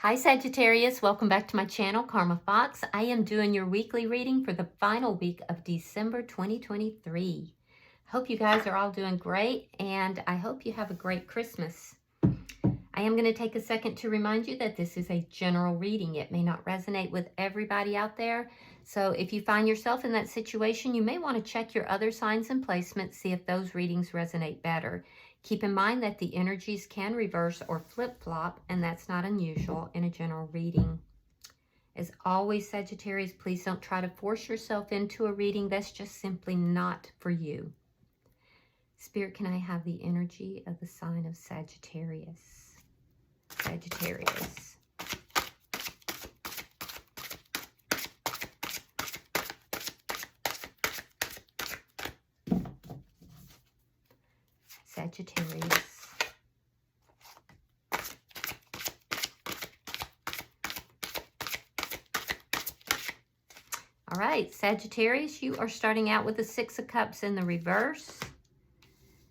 Hi Sagittarius, welcome back to my channel, Karma Fox. I am doing your weekly reading for the final week of December 2023. Hope you guys are all doing great, and I hope you have a great Christmas. I am going to take a second to remind you that this is a general reading. It may not resonate with everybody out there, so if you find yourself in that situation, you may want to check your other signs and placements, see if those readings resonate better. Keep in mind that the energies can reverse or flip-flop, and that's not unusual in a general reading. As always, Sagittarius, please don't try to force yourself into a reading that's just simply not for you. Spirit, can I have the energy of the sign of Sagittarius? Sagittarius. Sagittarius. All right, Sagittarius, you are starting out with the Six of Cups in the reverse.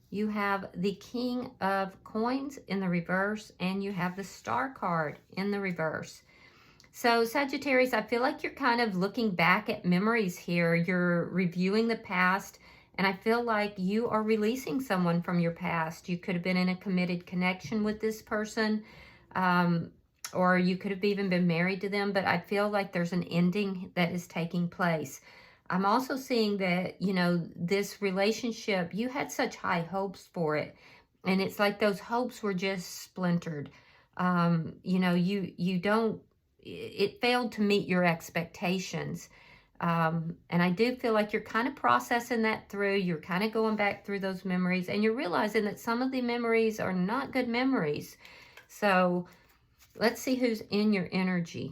You have the King of Coins in the reverse, and you have the Star card in the reverse. So Sagittarius, I feel like you're kind of looking back at memories here. You're reviewing the past, and I feel like you are releasing someone from your past. You could have been in a committed connection with this person, or you could have even been married to them, but I feel like there's an ending that is taking place. I'm also seeing that, you know, this relationship, you had such high hopes for it, and it's like those hopes were just splintered. You know, it failed to meet your expectations. And I do feel like you're kind of processing that through. You're kind of going back through those memories, and you're realizing that some of the memories are not good memories. So let's see who's in your energy.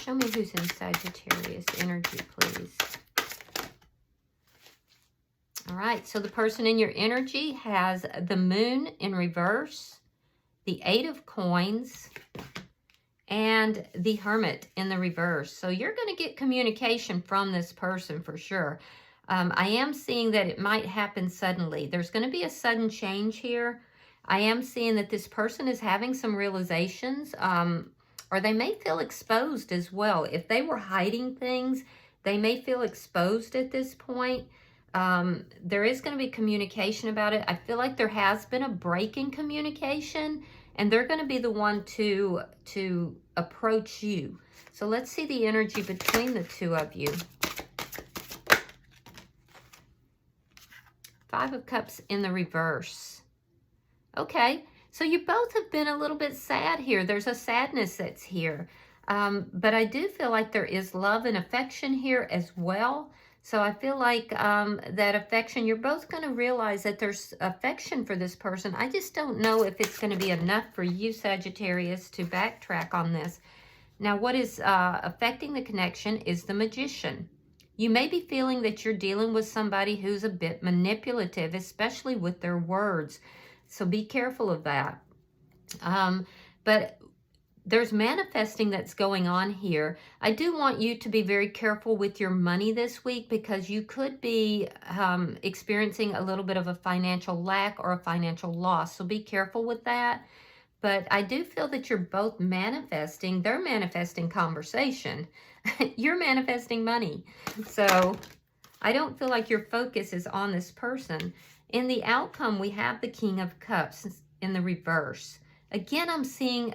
Show me who's in Sagittarius energy, please. All right, so the person in your energy has the Moon in reverse, the Eight of Coins, and the Hermit in the reverse. So you're going to get communication from this person for sure. I am seeing that it might happen suddenly. There's going to be a sudden change here. I am seeing that this person is having some realizations, or they may feel exposed as well. If they were hiding things, they may feel exposed at this point. There is going to be communication about it. I feel like there has been a break in communication, and they're going to be the one to approach you. So let's see the energy between the two of you. Five of Cups in the reverse. Okay, so you both have been a little bit sad here. There's a sadness that's here. But I do feel like there is love and affection here as well. So I feel like that affection, you're both going to realize that there's affection for this person. I just don't know if it's going to be enough for you, Sagittarius, to backtrack on this. Now, what is affecting the connection is the Magician. You may be feeling that you're dealing with somebody who's a bit manipulative, especially with their words. So be careful of that. But there's manifesting that's going on here. I do want you to be very careful with your money this week, because you could be experiencing a little bit of a financial lack or a financial loss. So be careful with that. But I do feel that you're both manifesting. They're manifesting conversation. You're manifesting money. So I don't feel like your focus is on this person. In the outcome, we have the King of Cups in the reverse. Again, I'm seeing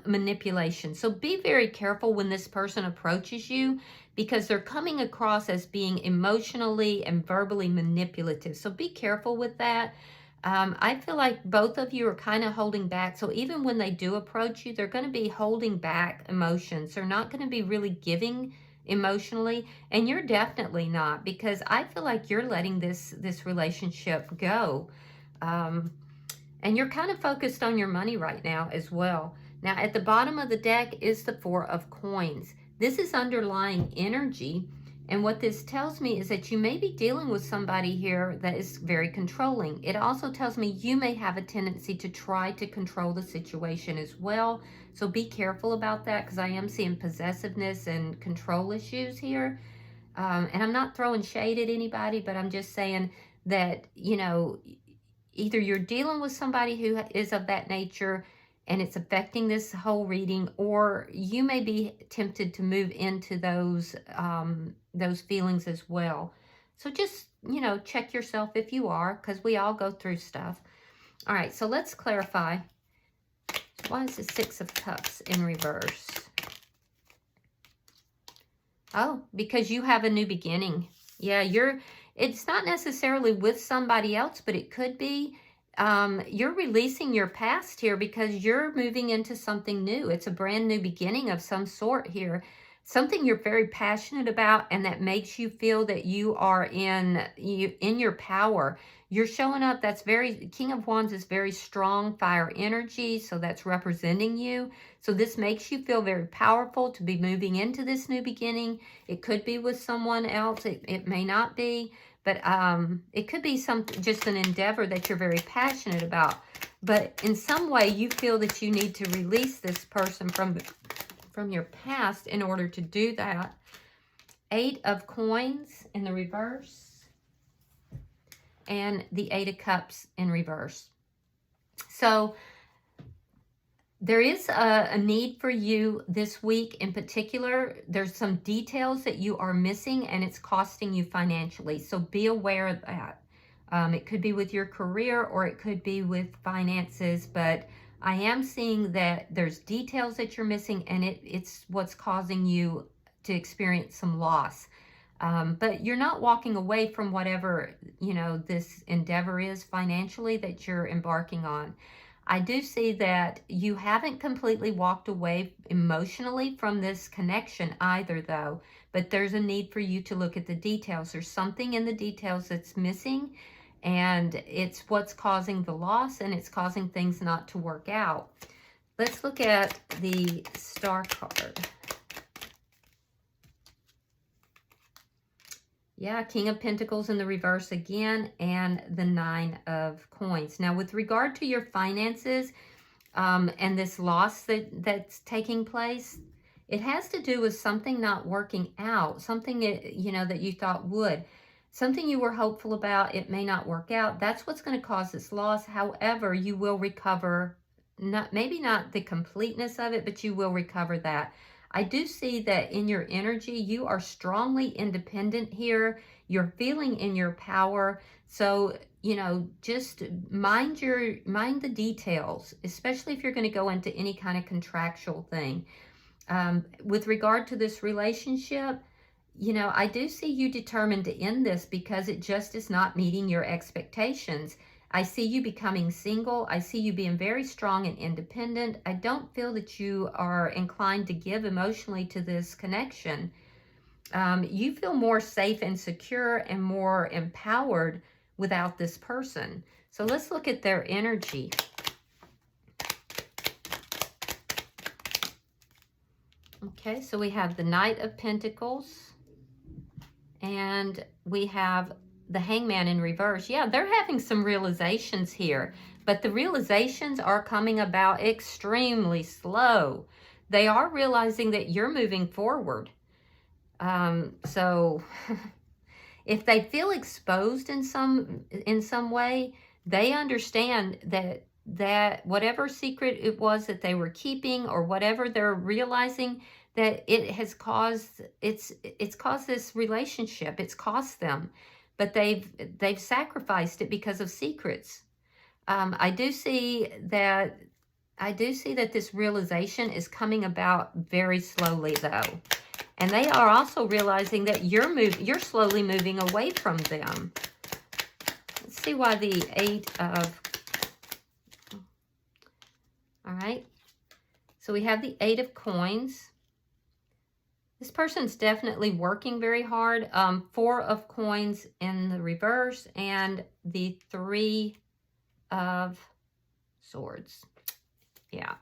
manipulation. So be very careful when this person approaches you, because they're coming across as being emotionally and verbally manipulative. So be careful with that. I feel like both of you are kind of holding back. So even when they do approach you, they're going to be holding back emotions. They're not going to be really giving emotionally, and you're definitely not, because I feel like you're letting this relationship go. And you're kind of focused on your money right now as well. Now, at the bottom of the deck is the Four of Coins. This is underlying energy. And what this tells me is that you may be dealing with somebody here that is very controlling. It also tells me you may have a tendency to try to control the situation as well. So be careful about that, because I am seeing possessiveness and control issues here. And I'm not throwing shade at anybody, but I'm just saying that, you know, either you're dealing with somebody who is of that nature and it's affecting this whole reading, or you may be tempted to move into those feelings as well. So just, you know, check yourself if you are, because we all go through stuff. All right, so let's clarify. Why is the Six of Cups in reverse? Oh, because you have a new beginning. Yeah, it's not necessarily with somebody else, but it could be. You're releasing your past here because you're moving into something new. It's a brand new beginning of some sort here. Something you're very passionate about and that makes you feel that you are in your power. You're showing up. That's King of Wands is very strong fire energy, so that's representing you. So this makes you feel very powerful to be moving into this new beginning. It could be with someone else. It may not be, but it could be just an endeavor that you're very passionate about. But in some way, you feel that you need to release this person from your past in order to do that. 8 of Coins in the reverse. And the 8 of Cups in reverse. So there is a need for you this week in particular. There's some details that you are missing and it's costing you financially. So be aware of that. It could be with your career or it could be with finances, but I am seeing that there's details that you're missing and it's what's causing you to experience some loss. But you're not walking away from whatever, you know, this endeavor is financially that you're embarking on. I do see that you haven't completely walked away emotionally from this connection either, though. But there's a need for you to look at the details. There's something in the details that's missing, and it's what's causing the loss, and it's causing things not to work out. Let's look at the Star card. Yeah, King of Pentacles in the reverse again, and the 9 of Coins. Now, with regard to your finances and this loss that's taking place, it has to do with something not working out, something, you know, that you thought would. Something you were hopeful about, it may not work out. That's what's going to cause this loss. However, you will recover, maybe not the completeness of it, but you will recover that. I do see that in your energy, you are strongly independent here. You're feeling in your power. So, you know, just mind the details, especially if you're going to go into any kind of contractual thing. With regard to this relationship, you know, I do see you determined to end this because it just is not meeting your expectations. I see you becoming single. I see you being very strong and independent. I don't feel that you are inclined to give emotionally to this connection. You feel more safe and secure and more empowered without this person. So let's look at their energy. Okay, so we have the Knight of Pentacles and we have the Hangman in reverse. Yeah, they're having some realizations here, but the realizations are coming about extremely slow. They are realizing that you're moving forward. So if they feel exposed in some way, they understand that whatever secret it was that they were keeping or whatever they're realizing, that it has caused, it's caused this relationship. It's cost them. But they've sacrificed it because of secrets. I do see that this realization is coming about very slowly, though, and they are also realizing that you're slowly moving away from them. Let's see why the 8 of. All right, so we have the 8 of Coins. This person's definitely working very hard. 4 of Coins in the reverse and the 3 of Swords. Yeah.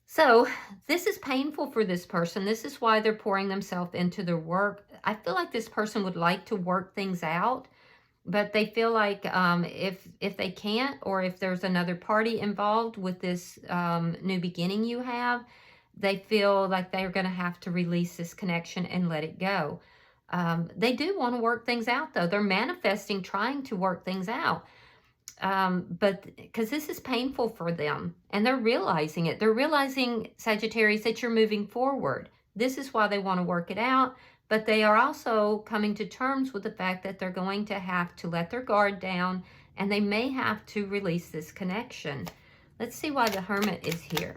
So this is painful for this person. This is why they're pouring themselves into their work. I feel like this person would like to work things out, but they feel like if they can't, or if there's another party involved with this new beginning you have, they feel like they're going to have to release this connection and let it go. They do want to work things out, though. They're manifesting, trying to work things out. But because this is painful for them, and they're realizing it. They're realizing, Sagittarius, that you're moving forward. This is why they want to work it out. But they are also coming to terms with the fact that they're going to have to let their guard down, and they may have to release this connection. Let's see why the Hermit is here.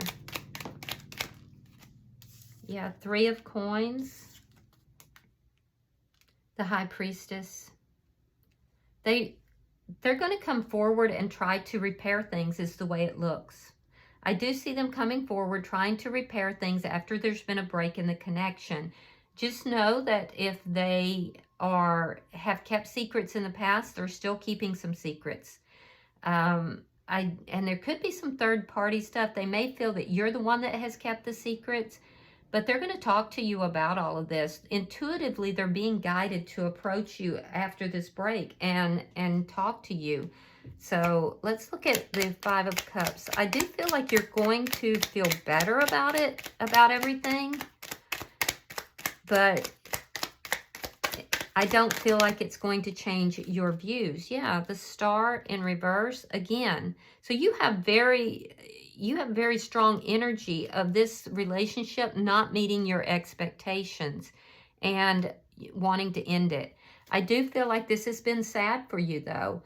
Yeah, Three of Coins. The High Priestess. They're going to come forward and try to repair things, is the way it looks. I do see them coming forward, trying to repair things after there's been a break in the connection. Just know that if they have kept secrets in the past, they're still keeping some secrets. And there could be some third-party stuff. They may feel that you're the one that has kept the secrets, but they're going to talk to you about all of this. Intuitively, they're being guided to approach you after this break and talk to you. So let's look at the Five of Cups. I do feel like you're going to feel better about it, about everything. But I don't feel like it's going to change your views. Yeah, the Star in reverse again. So you have very strong energy of this relationship not meeting your expectations and wanting to end it. I do feel like this has been sad for you, though.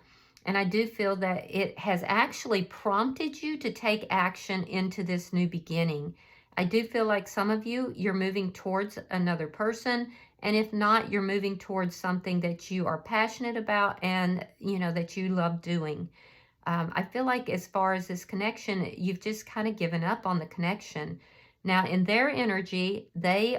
And I do feel that it has actually prompted you to take action into this new beginning. I do feel like some of you, you're moving towards another person. And if not, you're moving towards something that you are passionate about and, that you love doing. I feel like as far as this connection, you've just kind of given up on the connection. Now, in their energy, they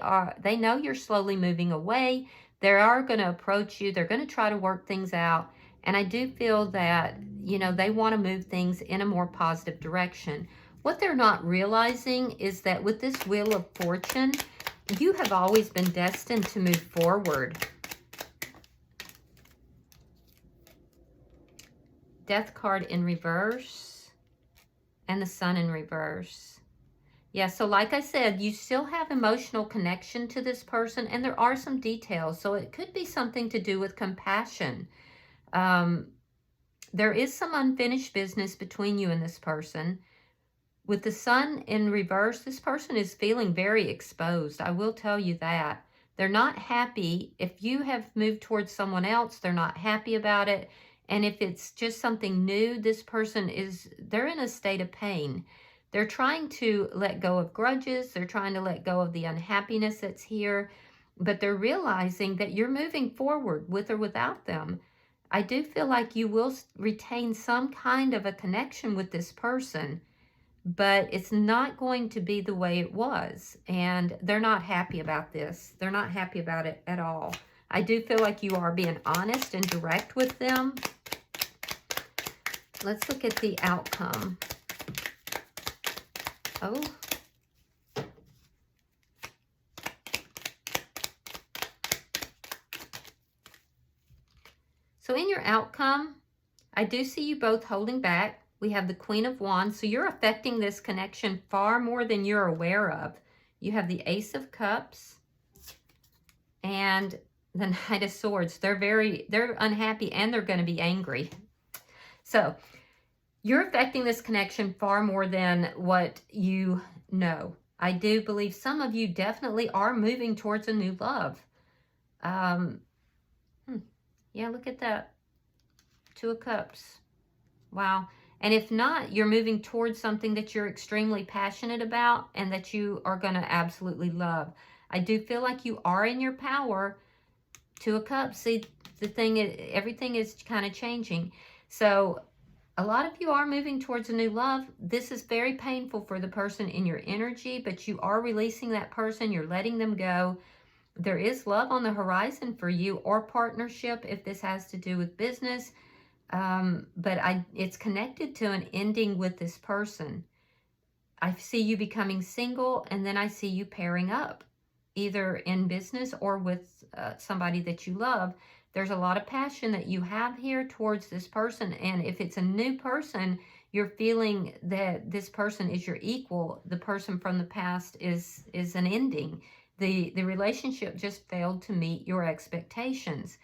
know you're slowly moving away. They are going to approach you. They're going to try to work things out. And I do feel that, they want to move things in a more positive direction. What they're not realizing is that with this Wheel of Fortune, you have always been destined to move forward. Death card in reverse and the Sun in reverse. Yeah, so like I said, you still have emotional connection to this person, and there are some details. So it could be something to do with compassion. There is some unfinished business between you and this person. With the Sun in reverse, this person is feeling very exposed. I will tell you that. They're not happy. If you have moved towards someone else, they're not happy about it. And if it's just something new, this person they're in a state of pain. They're trying to let go of grudges. They're trying to let go of the unhappiness that's here. But they're realizing that you're moving forward with or without them. I do feel like you will retain some kind of a connection with this person, but it's not going to be the way it was. And they're not happy about this. They're not happy about it at all. I do feel like you are being honest and direct with them. Let's look at the outcome. Oh. So in your outcome, I do see you both holding back. We have the Queen of Wands. So you're affecting this connection far more than you're aware of. You have the Ace of Cups and the Knight of Swords. They're unhappy and they're going to be angry. So you're affecting this connection far more than what you know. I do believe some of you definitely are moving towards a new love. Yeah, look at that. Two of Cups. Wow. And if not, you're moving towards something that you're extremely passionate about and that you are going to absolutely love. I do feel like you are in your power. Two of Cups. See, the thing is, everything is kind of changing. So a lot of you are moving towards a new love. This is very painful for the person in your energy, but you are releasing that person. You're letting them go. There is love on the horizon for you, or partnership if this has to do with business. But it's connected to an ending with this person. I see you becoming single, and then I see you pairing up, either in business or with somebody that you love. There's a lot of passion that you have here towards this person, and if it's a new person, you're feeling that this person is your equal. The person from the past is an ending. The relationship just failed to meet your expectations.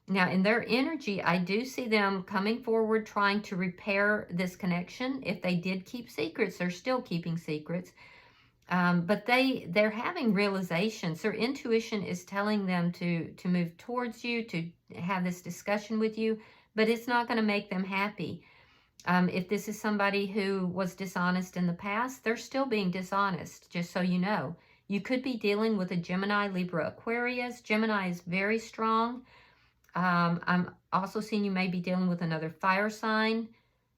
Now, in their energy, I do see them coming forward, trying to repair this connection. If they did keep secrets, they're still keeping secrets. But they're having realizations. Their intuition is telling them to move towards you, to have this discussion with you, but it's not going to make them happy. If this is somebody who was dishonest in the past, they're still being dishonest, just so you know. You could be dealing with a Gemini, Libra, Aquarius. Gemini is very strong. I'm also seeing you may be dealing with another fire sign,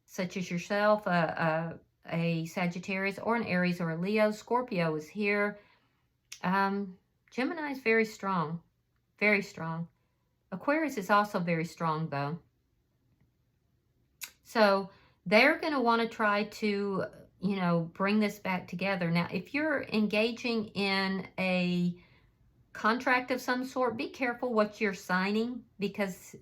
such as yourself, a Sagittarius or an Aries or a Leo. Scorpio is here. Gemini is very strong, very strong. Aquarius is also very strong, though. So they're going to want to try to, bring this back together. Now, if you're engaging in a contract of some sort, be careful what you're signing, because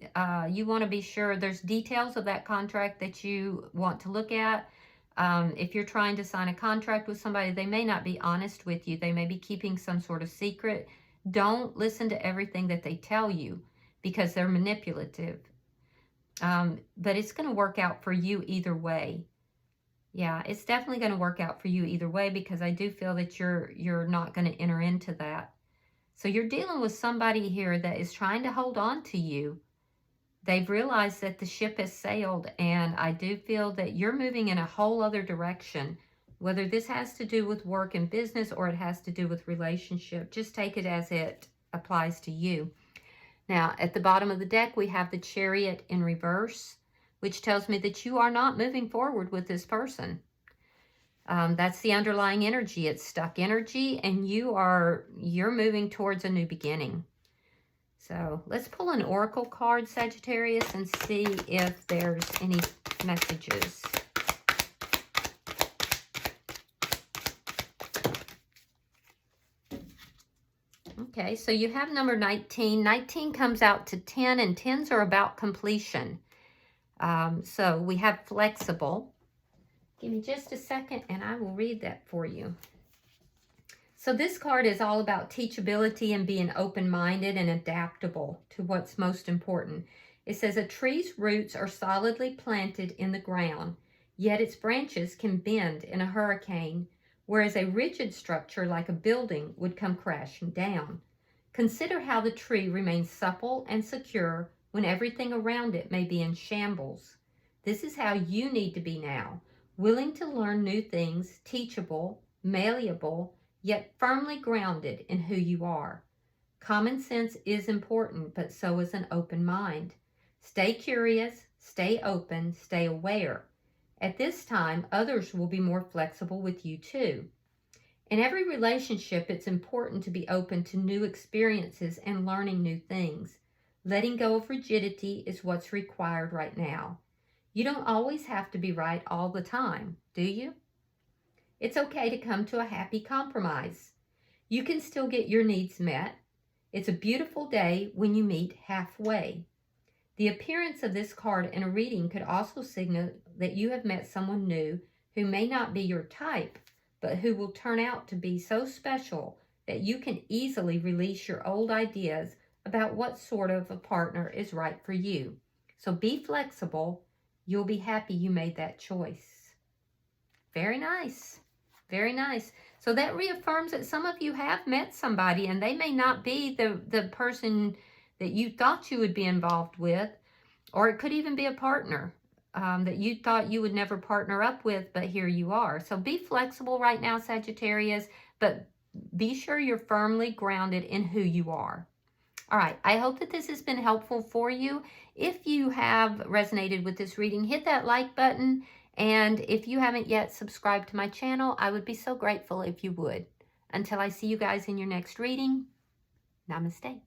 you want to be sure there's details of that contract that you want to look at. If you're trying to sign a contract with somebody, they may not be honest with you. They may be keeping some sort of secret. Don't listen to everything that they tell you, because they're manipulative. But it's going to work out for you either way. Yeah, it's definitely going to work out for you either way, because I do feel that you're not going to enter into that. So you're dealing with somebody here that is trying to hold on to you. They've realized that the ship has sailed, and I do feel that you're moving in a whole other direction. Whether this has to do with work and business or it has to do with relationship, just take it as it applies to you. Now, at the bottom of the deck, we have the Chariot in reverse, which tells me that you are not moving forward with this person. That's the underlying energy. It's stuck energy, and you're moving towards a new beginning. So let's pull an oracle card, Sagittarius, and see if there's any messages. Okay, so you have number 19. 19 comes out to 10, and 10s are about completion. So we have flexible. Give me just a second and I will read that for you. So this card is all about teachability and being open-minded and adaptable to what's most important. It says a tree's roots are solidly planted in the ground, yet its branches can bend in a hurricane, whereas a rigid structure like a building would come crashing down. Consider how the tree remains supple and secure when everything around it may be in shambles. This is how you need to be now. Willing to learn new things, teachable, malleable, yet firmly grounded in who you are. Common sense is important, but so is an open mind. Stay curious, stay open, stay aware. At this time, others will be more flexible with you too. In every relationship, it's important to be open to new experiences and learning new things. Letting go of rigidity is what's required right now. You don't always have to be right all the time, do you? It's okay to come to a happy compromise. You can still get your needs met. It's a beautiful day when you meet halfway. The appearance of this card in a reading could also signal that you have met someone new who may not be your type, but who will turn out to be so special that you can easily release your old ideas about what sort of a partner is right for you. So be flexible. You'll be happy you made that choice. Very nice. Very nice. So that reaffirms that some of you have met somebody, and they may not be the person that you thought you would be involved with, or it could even be a partner that you thought you would never partner up with, but here you are. So be flexible right now, Sagittarius, but be sure you're firmly grounded in who you are. All right, I hope that this has been helpful for you. If you have resonated with this reading, hit that like button. And if you haven't yet subscribed to my channel, I would be so grateful if you would. Until I see you guys in your next reading, namaste.